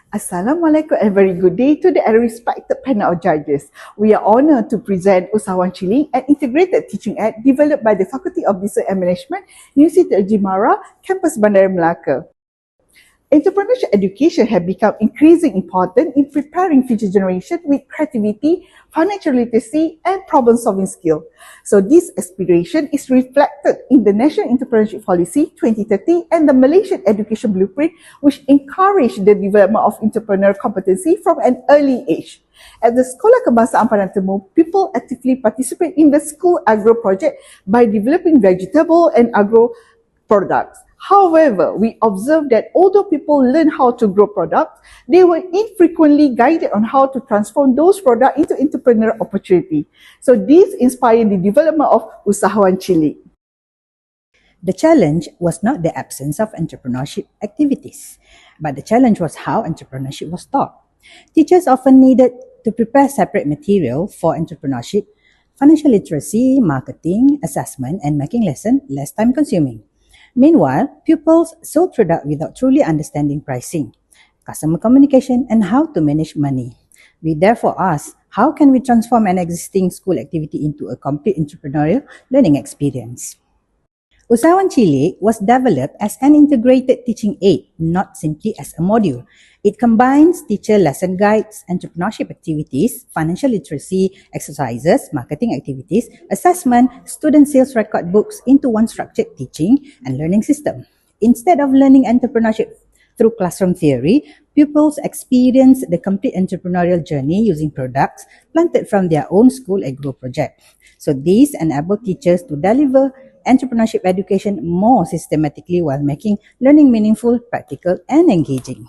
Assalamualaikum and very good day to the respected panel of judges. We are honoured to present Usahawan Cilik, an integrated teaching aid developed by the Faculty of Business and Management, Universiti Jimara, Campus Bandar Melaka. Entrepreneurship education has become increasingly important in preparing future generation with creativity, financial literacy, and problem-solving skill. So this aspiration is reflected in the National Entrepreneurship Policy 2030 and the Malaysian Education Blueprint, which encourage the development of entrepreneurial competency from an early age. At the Sekolah Kebangsaan Padang Temu, people actively participate in the school agro project by developing vegetable and agro products. However, we observe that although people learn how to grow products, they were infrequently guided on how to transform those products into entrepreneurial opportunity. So this inspired the development of Usahawan Cilik. The challenge was not the absence of entrepreneurship activities, but the challenge was how entrepreneurship was taught. Teachers often needed to prepare separate material for entrepreneurship, financial literacy, marketing, assessment, and making lesson less time consuming. Meanwhile, pupils sold product without truly understanding pricing, customer communication, and how to manage money. We therefore ask, how can we transform an existing school activity into a complete entrepreneurial learning experience? Usahawan Cilik was developed as an integrated teaching aid, not simply as a module. It combines teacher lesson guides, entrepreneurship activities, financial literacy exercises, marketing activities, assessment, student sales record books into one structured teaching and learning system. Instead of learning entrepreneurship through classroom theory, pupils experience the complete entrepreneurial journey using products planted from their own school agro project. So these enable teachers to deliver entrepreneurship education more systematically while making learning meaningful, practical, and engaging.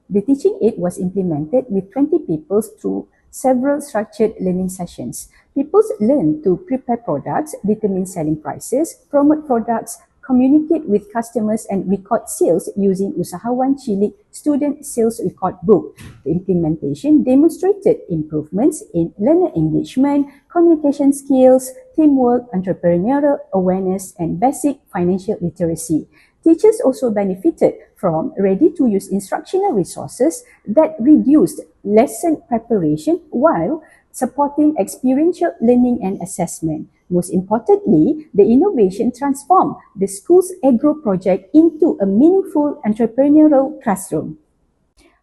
The teaching aid was implemented with 20 pupils through several structured learning sessions. Pupils learn to prepare products, determine selling prices, promote products, communicate with customers, and record sales using Usahawan Cilik Student Sales Record Book. The implementation demonstrated improvements in learner engagement, communication skills, teamwork, entrepreneurial awareness, and basic financial literacy. Teachers also benefited from ready-to-use instructional resources that reduced lesson preparation while supporting experiential learning and assessment. Most importantly, the innovation transformed the school's agro project into a meaningful entrepreneurial classroom.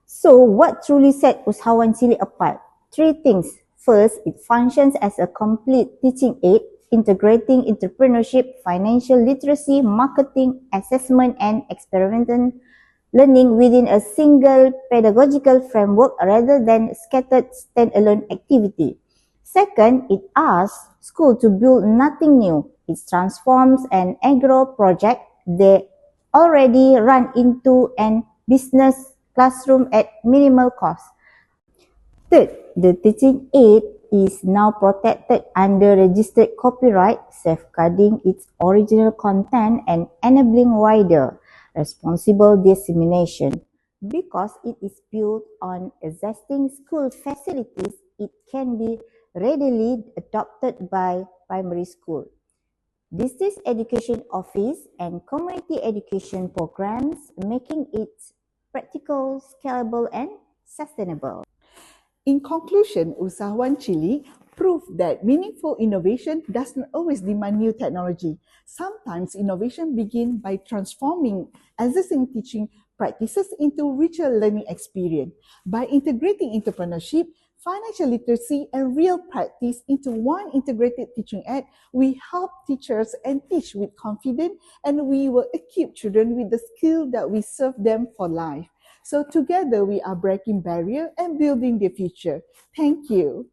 So, what truly set Usahawan Cilik apart? Three things. First, it functions as a complete teaching aid, integrating entrepreneurship, financial literacy, marketing, assessment, and experimental learning within a single pedagogical framework rather than scattered standalone activity. Second, it asks school to build nothing new. It transforms an agro project they already run into an business classroom at minimal cost. Third, the teaching aid is now protected under registered copyright, safeguarding its original content and enabling wider, responsible dissemination. Because it is built on existing school facilities, it can be readily adopted by primary school, district education office, and community education programs, making it practical, scalable, and sustainable. In conclusion, Usahawan Cilik proved that meaningful innovation does not always demand new technology. Sometimes innovation begins by transforming existing teaching practices into richer learning experience. By integrating entrepreneurship, financial literacy, and real practice into one integrated teaching aid, we help teachers and teach with confidence, and we will equip children with the skill that we serve them for life. So together we are breaking barriers and building the future. Thank you.